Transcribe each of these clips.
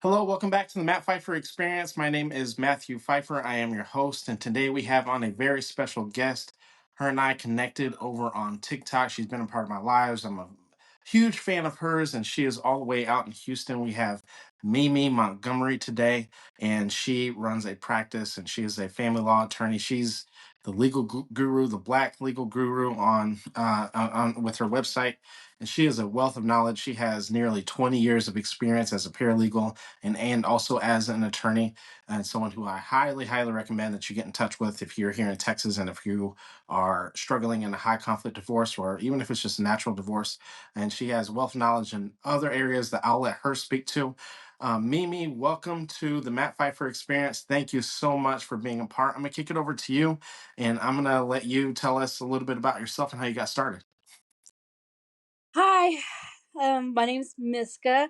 Hello, welcome back to the Matt Phifer Experience. My name is Matthew Phifer. I am your host, and today we have on a very special guest. Her and I connected over on TikTok. She's been a part of my lives. I'm a huge fan of hers, and she is all the way out in Houston. We have Mimi Montgomery today, and she runs a practice, and she is a family law attorney. She's the legal guru, the black legal guru on with her website, and she is a wealth of knowledge. She has nearly 20 years of experience as a paralegal and also as an attorney and someone who I highly recommend that you get in touch with if you're here in Texas and if you are struggling in a high conflict divorce or even if it's just a natural divorce. And she has wealth of knowledge in other areas that I'll let her speak to. Mimi, welcome to the Matt Phifer Experience. Thank you so much for being a part. I'm going to kick it over to you, and I'm going to let you tell us a little bit about yourself and how you got started. Hi, my name's Mischa,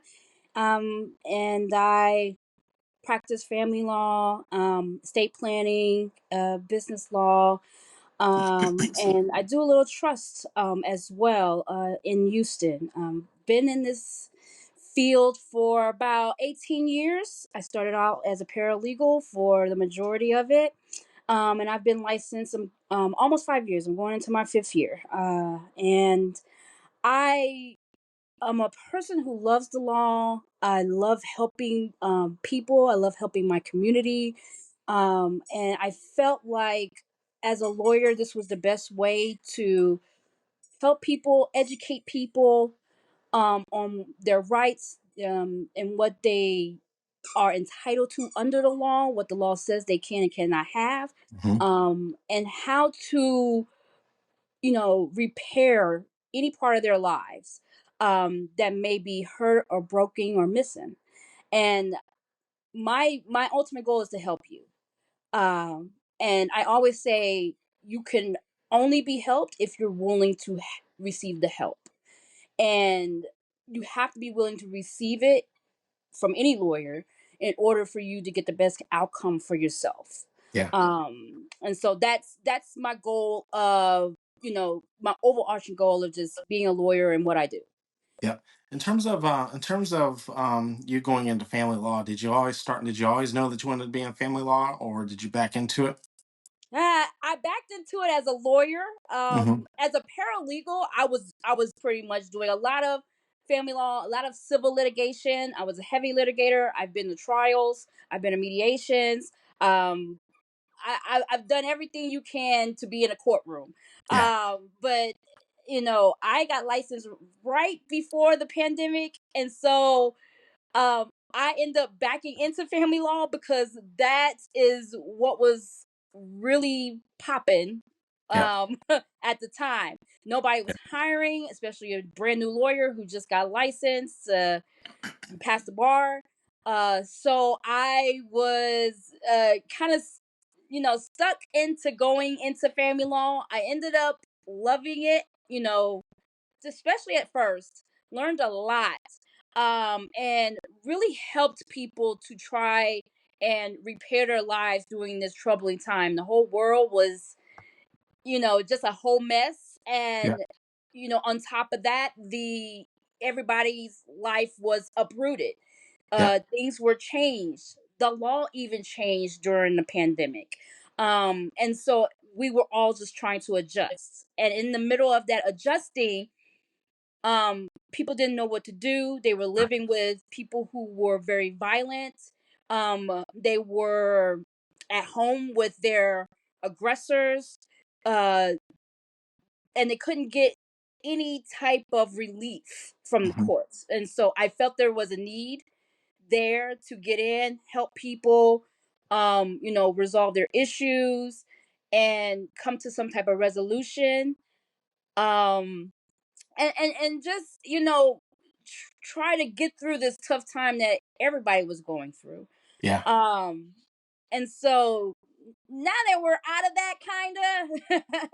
and I practice family law, estate planning, business law, and I do a little trust as well in Houston. Been in this field for about 18 years. I started out as a paralegal for the majority of it, and I've been licensed almost 5 years. I'm going into my fifth year, and I I'm a person who loves the law. I love helping people. I love helping my community. And I felt like as a lawyer, this was the best way to help people, educate people on their rights and what they are entitled to under the law, what the law says they can and cannot have, Mhm. and how to repair any part of their lives that may be hurt or broken or missing. And my ultimate goal is to help you. And I always say you can only be helped if you're willing to receive the help, and you have to be willing to receive it from any lawyer in order for you to get the best outcome for yourself. Yeah. And so that's my goal of my overarching goal of just being a lawyer and what I do. Yeah. In terms of you going into family law, did you always know that you wanted to be in family law or did you back into it? I backed into it as a lawyer. Hmm. As a paralegal, I was pretty much doing a lot of family law, a lot of civil litigation. I was a heavy litigator. I've been to trials. I've been to mediations. Um, I've done everything you can to be in a courtroom. Yeah. But I got licensed right before the pandemic, and so I end up backing into family law because that is what was really popping Yeah. at the time. Nobody was hiring, especially a brand new lawyer who just got licensed, passed the bar. So I was kind of, stuck into going into family law. I ended up loving it, especially at first. Learned a lot, and really helped people to try and repair their lives during this troubling time. The whole world was, just a whole mess, Yeah. and on top of that, the everybody's life was uprooted. Yeah. Things were changed. The law even changed during the pandemic. And so we were all just trying to adjust. And in the middle of that adjusting, people didn't know what to do. They were Right. living with people who were very violent. They were at home with their aggressors, uh, and they couldn't get any type of relief from the Hmm. courts. And so I felt there was a need there to get in, help people, resolve their issues and come to some type of resolution. Um, and just, try to get through this tough time that everybody was going through. Yeah. Um, and so now that we're out of that kind of,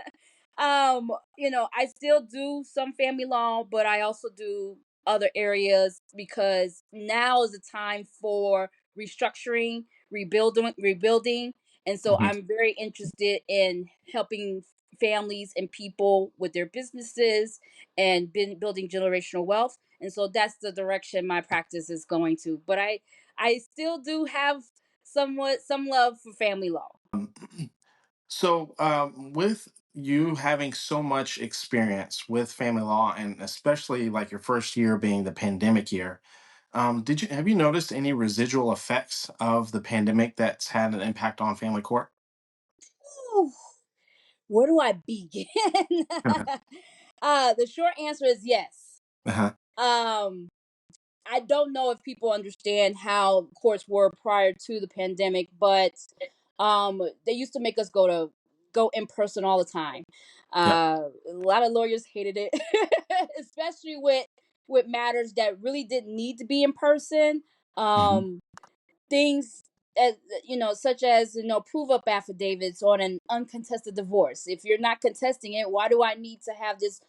I still do some family law, but I also do other areas because now is the time for restructuring, rebuilding. And so Hmm. I'm very interested in helping families and people with their businesses and building generational wealth. And so that's the direction my practice is going to. But I still do have somewhat some love for family law. So, with you having so much experience with family law, and especially like your first year being the pandemic year, did you have you noticed any residual effects of the pandemic that's had an impact on family court? Ooh, where do I begin? The short answer is yes. Uh-huh. Um, I don't know if people understand how courts were prior to the pandemic, but they used to make us go in person all the time. Yep. A lot of lawyers hated it, especially with matters that really didn't need to be in person. Hmm. Um, things as such as prove up affidavits on an uncontested divorce. If you're not contesting it, why do I need to have this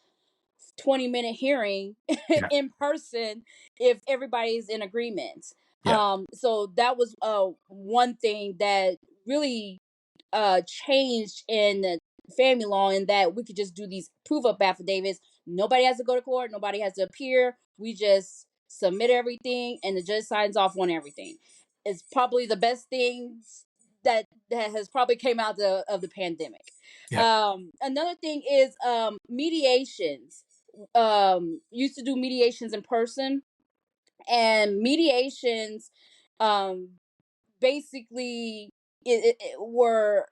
20-minute hearing Yeah. in person if everybody's in agreement? Yeah. So that was one thing that really changed in the family law, in that we could just do these proof up affidavits. Nobody has to go to court, nobody has to appear. We just submit everything and the judge signs off on everything. It's probably the best things that has probably came out of the pandemic. Yeah. Another thing is mediations. Used to do mediations in person, and mediations um basically were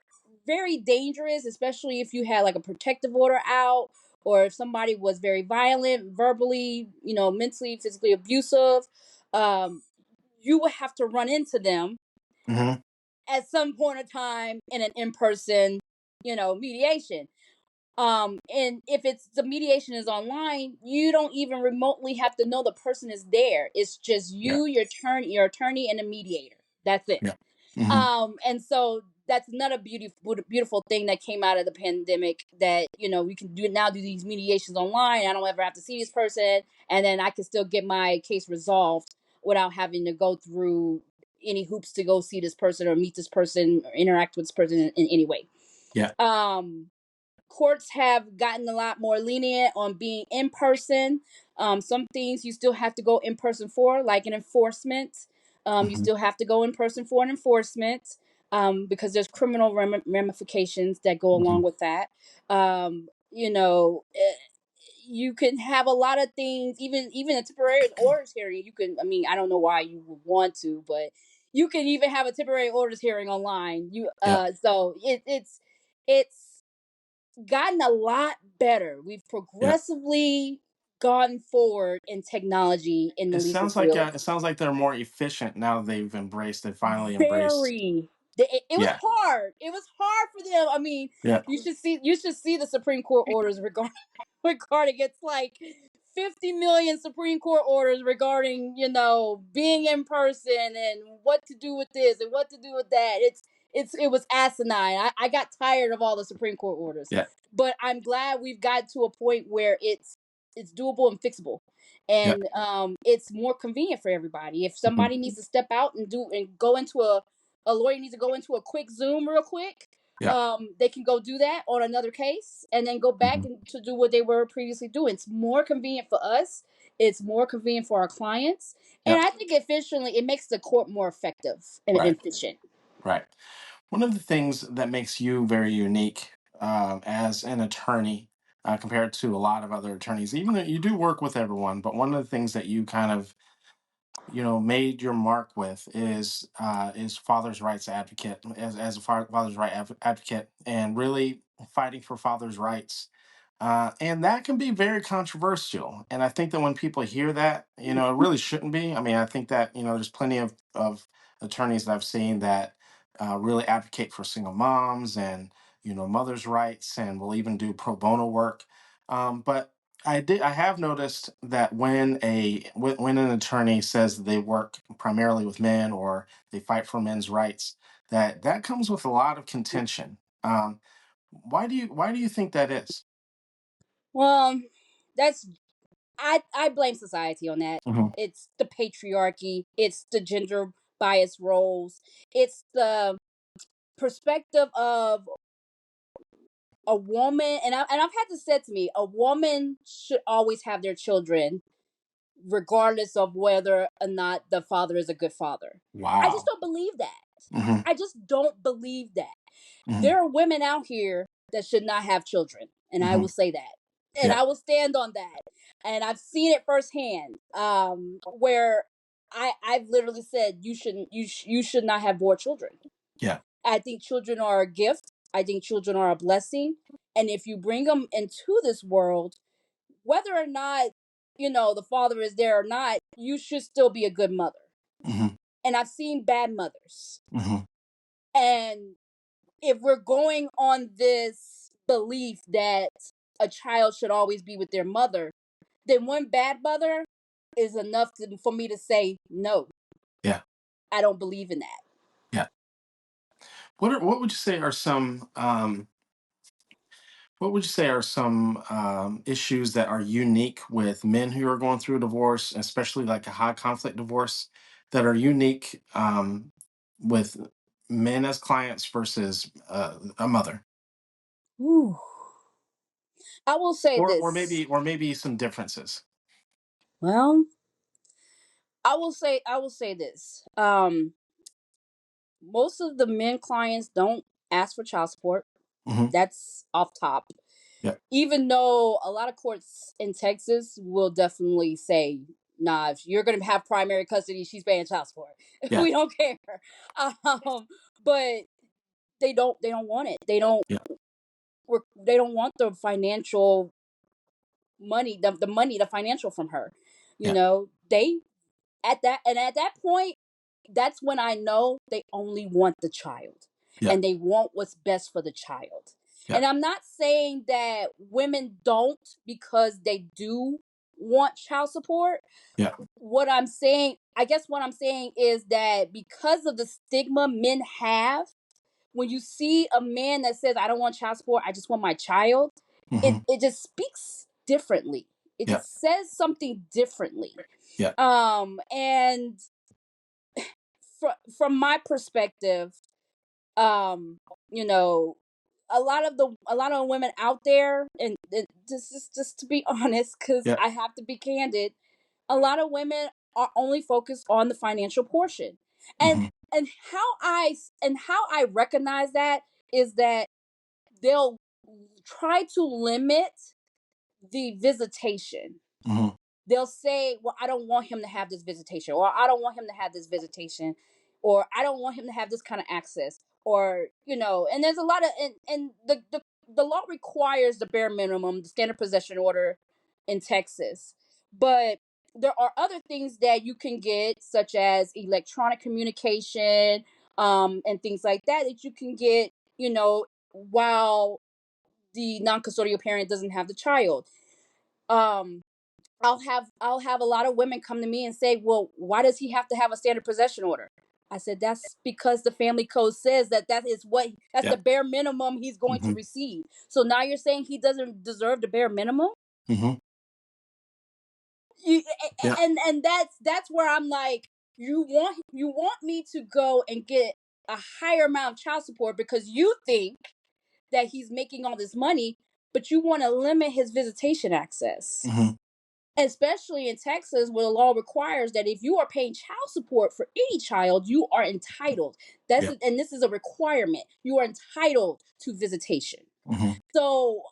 very dangerous, especially if you had like a protective order out, or if somebody was very violent, verbally, mentally, physically abusive. Um, you would have to run into them Hmm. at some point of time in an in-person, mediation. And if it's the mediation is online, you don't even remotely have to know the person is there. It's just Yeah. you, your attorney, and a mediator. That's it. Yeah. Hmm. And so that's another beautiful thing that came out of the pandemic, that we can do these mediations online. I don't ever have to see this person, and then I can still get my case resolved without having to go through any hoops to go see this person or meet this person or interact with this person in any way. Yeah. um Courts have gotten a lot more lenient on being in person. Some things you still have to go in person for, like an enforcement. You Hmm. still have to go in person for an enforcement, because there's criminal ramifications that go Hmm. along with that. You can have a lot of things, even a temporary orders hearing. You can, I mean, I don't know why you would want to, but you can even have a temporary orders hearing online. Yeah. So it's gotten a lot better. We've Yeah. progressively gone forward in technology in the legal field. It sounds like they're more efficient now. They've finally embraced. Very. It was Yeah. hard. It was hard for them. I mean, Yeah. you should see the Supreme Court orders regarding it's like 50 million Supreme Court orders regarding, being in person and what to do with this and what to do with that. It was asinine. I got tired of all the Supreme Court orders. Yeah. But I'm glad we've got to a point where it's doable and fixable. Yeah. And it's more convenient for everybody. If Hmm. somebody needs to step out and go into a lawyer needs to go into a quick Zoom real quick, Yeah. they can go do that on another case and then go back Hmm. and to do what they were previously doing. It's more convenient for us. It's more convenient for our clients, and Yeah. I think efficiently it makes the court more effective and Right. efficient. Right. One of the things that makes you very unique, as an attorney, compared to a lot of other attorneys, even though you do work with everyone, but one of the things that you kind of, made your mark with is father's rights advocate, as a father's advocate, and really fighting for father's rights. And that can be very controversial. And I think that when people hear that, it really shouldn't be. I mean, I think that, there's plenty of attorneys that I've seen that really advocate for single moms and, mothers' rights, and will even do pro bono work. But I have noticed that when an attorney says that they work primarily with men, or they fight for men's rights, that comes with a lot of contention. Why do you think that is? Well, that's I blame society on that. Mhm. It's the patriarchy. It's the gender bias roles. It's the perspective of a woman, and I've had this said to me: a woman should always have their children regardless of whether or not the father is a good father. I just Wow. don't believe that. Mm-hmm. I just don't believe that. Mm-hmm. There are women out here that should not have children, and I Mm-hmm. will say that, and Yeah. I will stand on that. And I've seen it firsthand, where I've literally said you should not have more children. Yeah. I think children are a gift. I think children are a blessing, and if you bring them into this world, whether or not the father is there or not, you should still be a good mother. Mm-hmm. And I've seen bad mothers, Mm-hmm. and if we're going on this belief that a child should always be with their mother, then one bad mother is enough for me to say no. Yeah. I don't believe in that. Yeah. What would you say are some issues that are unique with men who are going through a divorce, especially like a high conflict divorce, that are unique with men as clients versus a mother, Ooh. I will say or this. maybe some differences. Well, I will say this. Most of the men clients don't ask for child support. Hmm. That's off top. Yeah. Even though a lot of courts in Texas will definitely say, nah, if you're going to have primary custody, she's paying child support. Yeah. We don't care. But they don't want it. Yeah. They don't want the financial money, the financial from her. Yeah. They at that point, that's when I know they only want the child, Yeah. and they want what's best for the child. Yeah. And I'm not saying that women don't, because they do want child support. Yeah. What I'm saying is that because of the stigma men have, when you see a man that says, I don't want child support, I just want my child, it, Hmm. it just speaks differently. It Yeah. just says something differently. Yeah. And from my perspective, um, you know, a lot of women out there, and just to be honest, because Yeah. I have to be candid, a lot of women are only focused on the financial portion, and Hmm. and how I recognize that is that they'll try to limit the visitation. Hmm. They'll say, well, I don't want him to have this visitation, or I don't want him to have this visitation, or I don't want him to have this kind of access, and there's a lot of, and the law requires the bare minimum, the standard possession order in Texas. But there are other things that you can get, such as electronic communication, and things like that you can get, while the non-custodial parent doesn't have the child. um I'll have a lot of women come to me and say, "Well, why does he have to have a standard possession order?" I said, "That's because the family code says that's Yeah. the bare minimum he's going to Hmm. receive. So now you're saying he doesn't deserve the bare minimum?" Hmm. You, Yeah. and that's where I'm like, you want me to go and get a higher amount of child support because you think that he's making all this money, but you want to limit his visitation access. Hmm. Especially in Texas, where the law requires that if you are paying child support for any child, you are entitled. Yeah. And this is a requirement. You are entitled to visitation. Hmm. So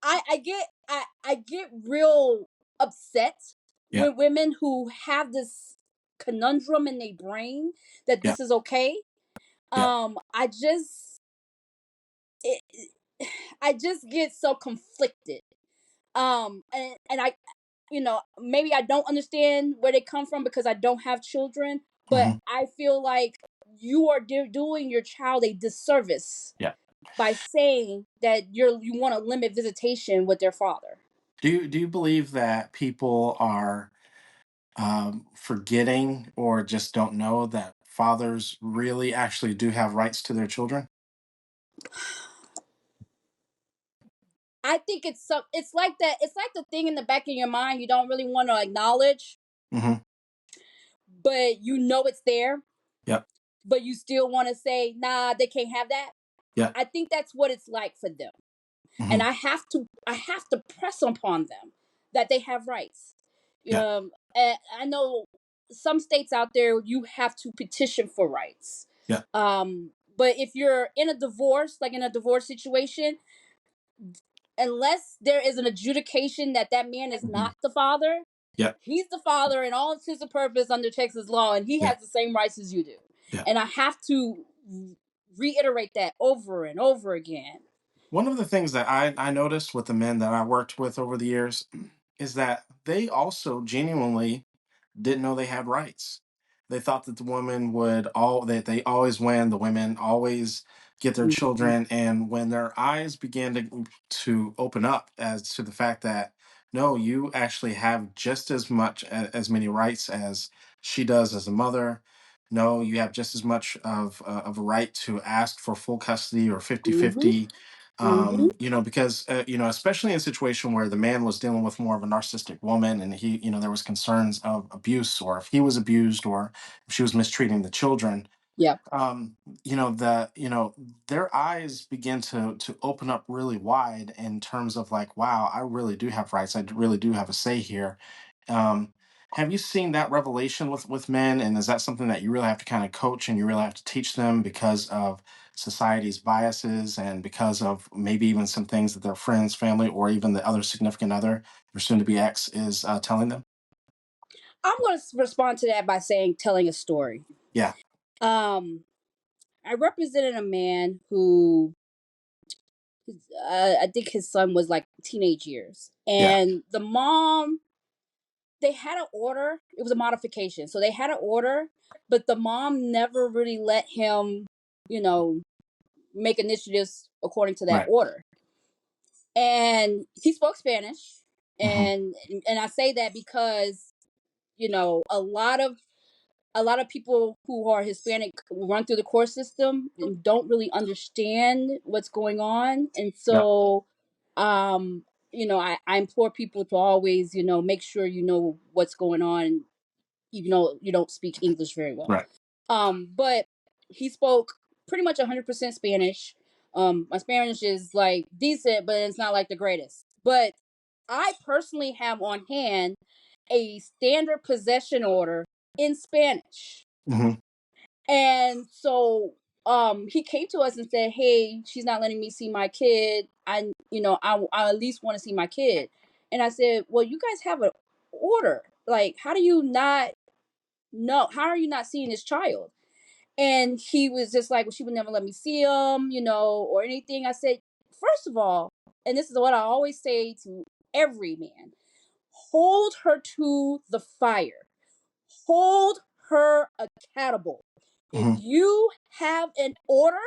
I get real upset Yeah. with women who have this conundrum in their brain that Yeah. this is okay. Yeah. I just it, I just get so conflicted. And I maybe I don't understand where they come from because I don't have children, but Hmm. I feel like you are doing your child a disservice Yeah. by saying that you want to limit visitation with their father. Do you believe that people are forgetting or just don't know that fathers really actually do have rights to their children? I think it's like that. It's like the thing in the back of your mind you don't really want to acknowledge, Hmm. but you know it's there, Yeah. but you still want to say, nah, they can't have that. Yeah. I think that's what it's like for them. And Hmm. I have to press upon them that they have rights. Yeah. And I know some states out there you have to petition for rights. Yeah. But if you're in a divorce, like in a divorce situation, unless there is an adjudication that that man is Hmm. not the father, Yeah. he's the father in all intents and purpose under Texas law, and he Yeah. has the same rights as you do. Yeah. And I have to reiterate that over and over again. One of the things that I noticed with the men that I worked with over the years is that they also genuinely didn't know they had rights. They thought that the women would all that they always win, the women always get their Mhm. children, and when their eyes began to open up as to the fact that no, you actually have just as much as many rights as she does as a mother. No, you have just as much of a right to ask for full custody or 50 Mhm. 50. Mhm. Because especially in a situation where the man was dealing with more of a narcissistic woman, and he, there was concerns of abuse, or if he was abused, or if she was mistreating the children. Yep. um their eyes begin to open up really wide in terms of like, wow, I really do have rights, really do have a say here. um have you seen that revelation with men, and is that something that you really have to kind of coach and you really have to teach them because of society's biases, and because of maybe even some things that their friends, family, or even the other significant other, or soon to be ex, is telling them? I'm going to respond to that by saying telling a story. Yeah. Um, I represented a man who I think his son was like teenage years, Yeah. and the mom, they had an order. It was a modification, so they had an order, but the mom never really let him, you know, make initiatives according to that Right. order. And he spoke Spanish, Hmm. and I say that because a lot of people who are Hispanic run through the court system and don't really understand what's going on. And Yeah. so, I implore people to always, make sure you know what's going on, even though you don't speak English very well. Right. But he spoke pretty much 100% Spanish. My Spanish is like decent, but it's not like the greatest. But I personally have on hand a standard possession order in Spanish. Hmm. And so he came to us and said, "Hey, she's not letting me see my kid. I at least want to see my kid." And I said, "Well, you guys have an order. Like, how do you not know? How are you not seeing this child?" And he was just like, "Well, she would never let me see him, or anything." I said, "First of all, and this is what I always say to every man, hold her to the fire. Hold her accountable. If Hmm. you have an order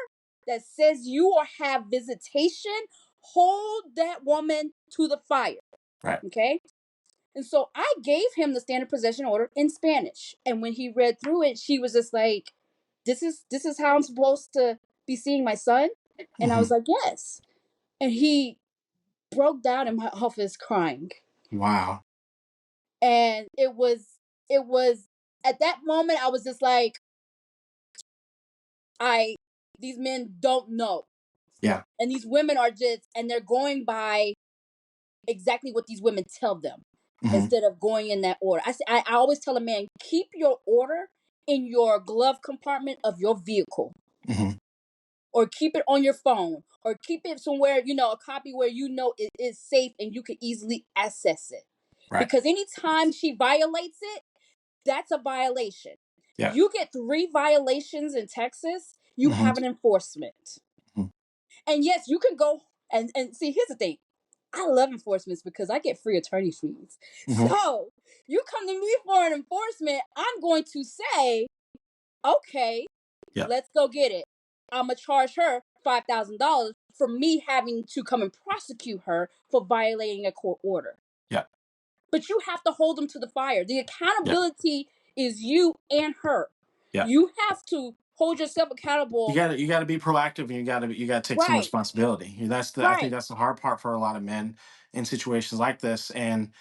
that says you or have visitation, hold that woman to the fire." Right. Okay? And so I gave him the standard possession order in Spanish. And when he read through it, she was just like, "This is how I'm supposed to be seeing my son?" And I Hmm. was like, "Yes." And he broke down in my office crying. Wow. And it was at that moment I was just like, I these men don't know. Yeah. And these women are just, and they're going by exactly what these women tell them Hmm. instead of going in that order. I always tell a man, keep your order in your glove compartment of your vehicle, Hmm. or keep it on your phone, or keep it somewhere, a copy where it is safe and you can easily access it. Right. Because anytime she violates it, that's a violation. Yeah. You get 3 violations in Texas, you Hmm. have an enforcement. And yes, you can go and see. Here's the thing: I love enforcements because I get free attorney fees. Hmm. So you come to me for an enforcement, I'm going to say, okay, Yeah. let's go get it. I'm gonna charge her $5,000 for me having to come and prosecute her for violating a court order. Yeah. But you have to hold them to the fire. The Yeah. accountability is you and her. Yeah. You have to hold yourself You accountable. gotta you gotta be proactive, and you gotta take some Right, responsibility. I think right. that's the hard part for a lot of men in situations like this. And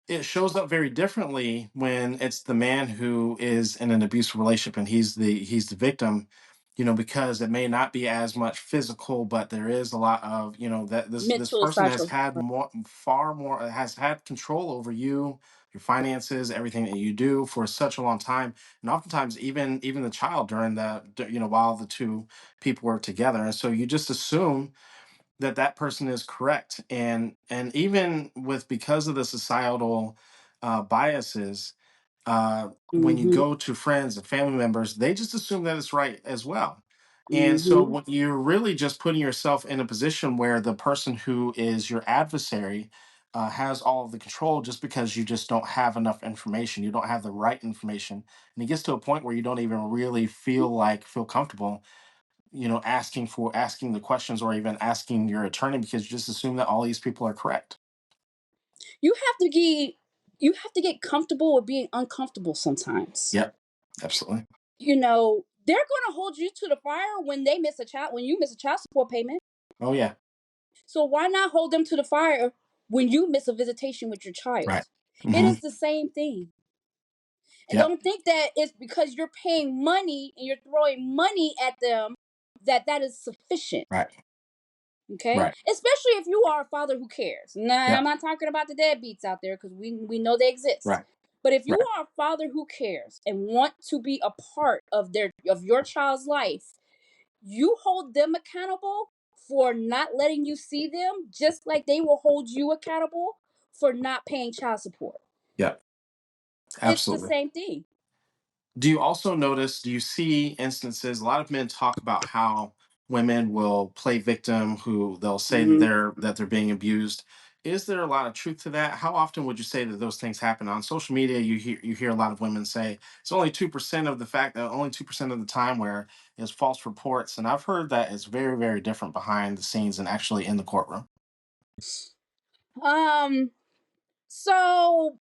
it shows up very differently when it's the man who is in an abusive relationship and he's the victim, because it may not be as much physical, but there is a lot of, that this Mental and person has social. had more far more has had control over you, your finances, everything that you do for such a long time, and oftentimes even the child during the while the two people were together. And so you just assume that that person is correct. And even with, because of the societal biases, when you Mm-hmm. go to friends and family members, they just assume that it's right as well. And so Mm-hmm. what you're really just putting yourself in a position where the person who is your adversary has all of the control, just because you just don't have enough information. You don't have the right information. And it gets to a point where you don't even really feel comfortable, asking the questions, or even asking your attorney, because you just assume that all these people are correct. You have to get you have to get comfortable with being uncomfortable sometimes. Yep, absolutely. They're going to hold you to the fire when you miss a child support payment. Oh yeah. So why not hold them to the fire when you miss a visitation with your Right. child? It Hmm. is the same thing. And Yep. don't think that it's because you're paying money and you're throwing money at them that is sufficient. Right. Okay, Right. especially if you are a father who cares. Now, I'm Yep. not talking about the deadbeats out there, because we know they exist. Right. But if you Right. are a father who cares and want to be a part of your child's life, you hold them accountable for not letting you see them, just like they will hold you accountable for not paying child support. Yep. It's the Absolutely. same thing. Do you see instances, a lot of men talk about how women will play victim, who they'll say that Mhm. they're being abused. Is there a lot of truth to that? How often would you say that those things happen? On social media, you hear a lot of women say it's only 2% of the fact that only 2% of the time where it's false reports. And I've heard that it's very, very different behind the scenes and actually in the courtroom. Um. So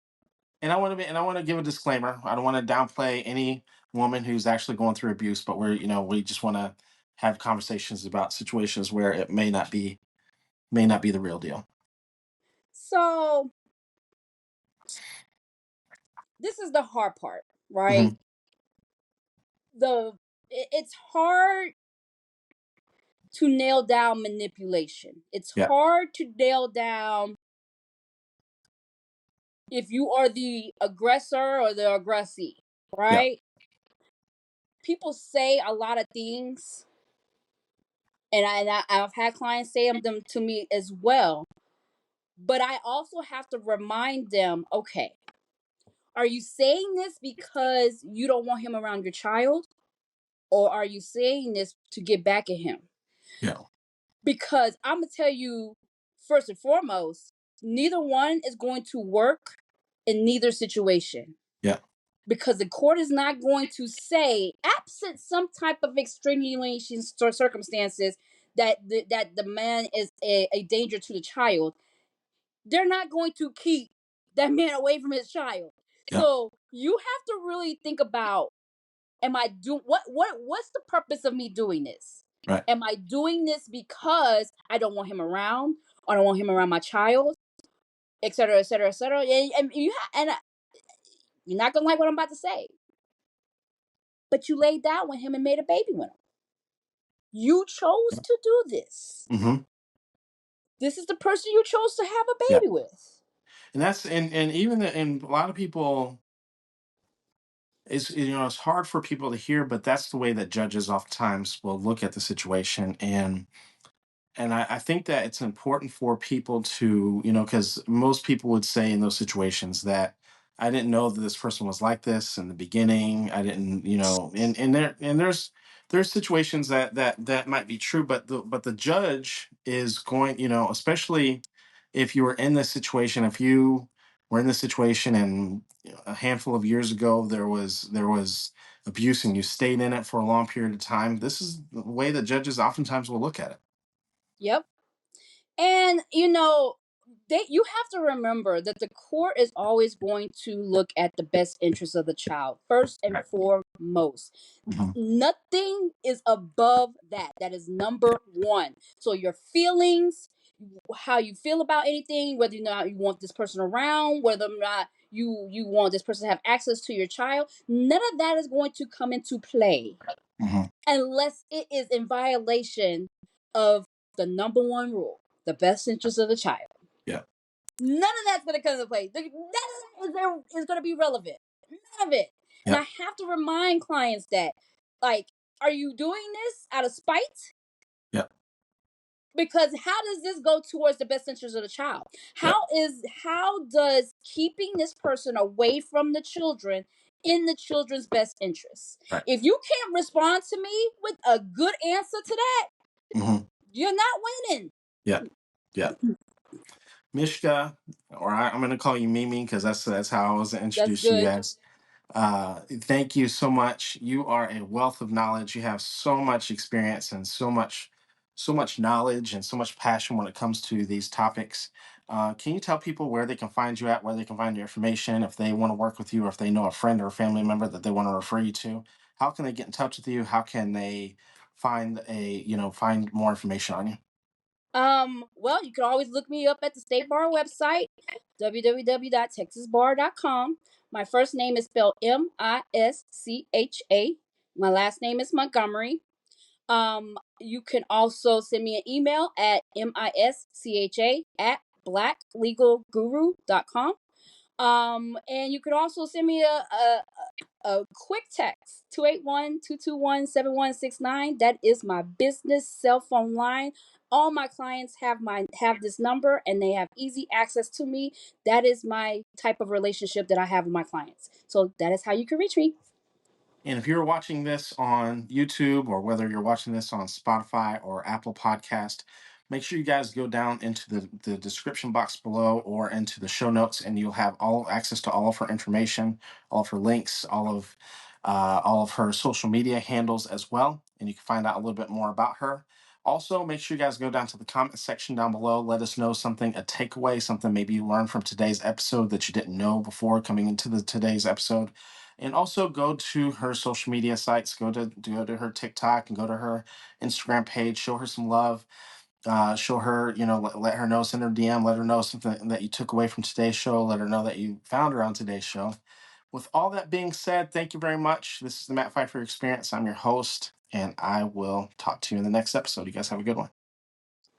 And I want to give a disclaimer. I don't want to downplay any woman who's actually going through abuse, but we just want to have conversations about situations where it may not be the real deal. so this is the hard part, right? Hmm. It's hard to nail down manipulation. It's Yeah. hard to nail down if you are the aggressor or the aggressee, Yeah. right? People say a lot of things, I've had clients say them to me as well. But I also have to remind them, okay, are you saying this because you don't want him around your child? Or are you saying this to get back at him? Yeah. Because I'm going to tell you, first and foremost, neither one is going to work in neither situation. Yeah. Because the court is not going to say, absent some type of extenuation or circumstances, that the man is a danger to the child. They're not going to keep that man away from his child. Yeah. So you have to really think about, am I doing what's the purpose of me doing this? Right. Am I doing this because I don't want him around, or I don't want him around my child, et cetera, et cetera, et cetera? And you're not gonna like what I'm about to say, but you laid down with him and made a baby with him. You chose to do this. Hmm. This is the person you chose to have a Yeah. baby with. And even and a lot of people, it's hard for people to hear, but that's the way that judges oftentimes will look at the situation. And I think that it's important for people to, because most people would say in those situations that I didn't know that this person was like this in the beginning. I didn't, and there's situations that might be true, but the judge is going, especially if you were in this situation, if you were in this situation and a handful of years ago there was abuse and you stayed in it for a long period of time. This is the way that judges oftentimes will look at it. Yep. And you have to remember that the court is always going to look at the best interest of the child first and Right. foremost. Mhm. Nothing is above that. That is number one. So your feelings, how you feel about anything, whether or not you want this person around, whether or not you want this person to have access to your child, none of that is going to come into play Mhm. unless it is in violation of the number one rule, the best interest of the child. Yeah. None of that's going to come into play. None of that. is going to be relevant. None of it. And I Yep. have to remind clients that, like, are you doing this out of spite? Yep. Because how does this go towards the best interest of the child? Yep. How does keeping this person away from the children in the children's best interest? Right. If you can't respond to me with a good answer to that, Hmm. you're not winning. Yep. Yep. Mishka, I'm going to call you Mimi because that's how I was That's introduced to you good. as. Thank you so much. You are a wealth of knowledge. You have so much experience and so much knowledge and so much passion when it comes to these topics. Can you tell people where they can find you at, where they can find your information, if they want to work with you, or if they know a friend or a family member that they want to refer you to? How can they get in touch with you? How can they find more information on you? Well, you can always look me up at the State Bar website, www.texasbar.com. My first name is spelled Mischa. My last name is Montgomery. You can also send me an email at mischa@blacklegalguru.com. And you could also send me a quick text 281-221-7169. That is my business cell phone line. All my clients have this number and they have easy access to me. That is my type of relationship that I have with my clients. So that is how you can reach me. And if you're watching this on YouTube or whether you're watching this on Spotify or Apple Podcast, make sure you guys go down into the description box below or into the show notes, and you'll have all access to all of her information, all of her links, all of her social media handles as well, and you can find out a little bit more about her. Also, make sure you guys go down to the comment section down below. Let us know something, a takeaway, something maybe you learned from today's episode that you didn't know before coming into today's episode. And also go to her social media sites. Go to her TikTok and go to her Instagram page. Show her some love. Show her, let her know. Send her a DM. Let her know something that you took away from today's show. Let her know that you found her on today's show. With all that being said, thank you very much. This is the Matt Phifer Experience. I'm your host, and I will talk to you in the next episode. You guys have a good one.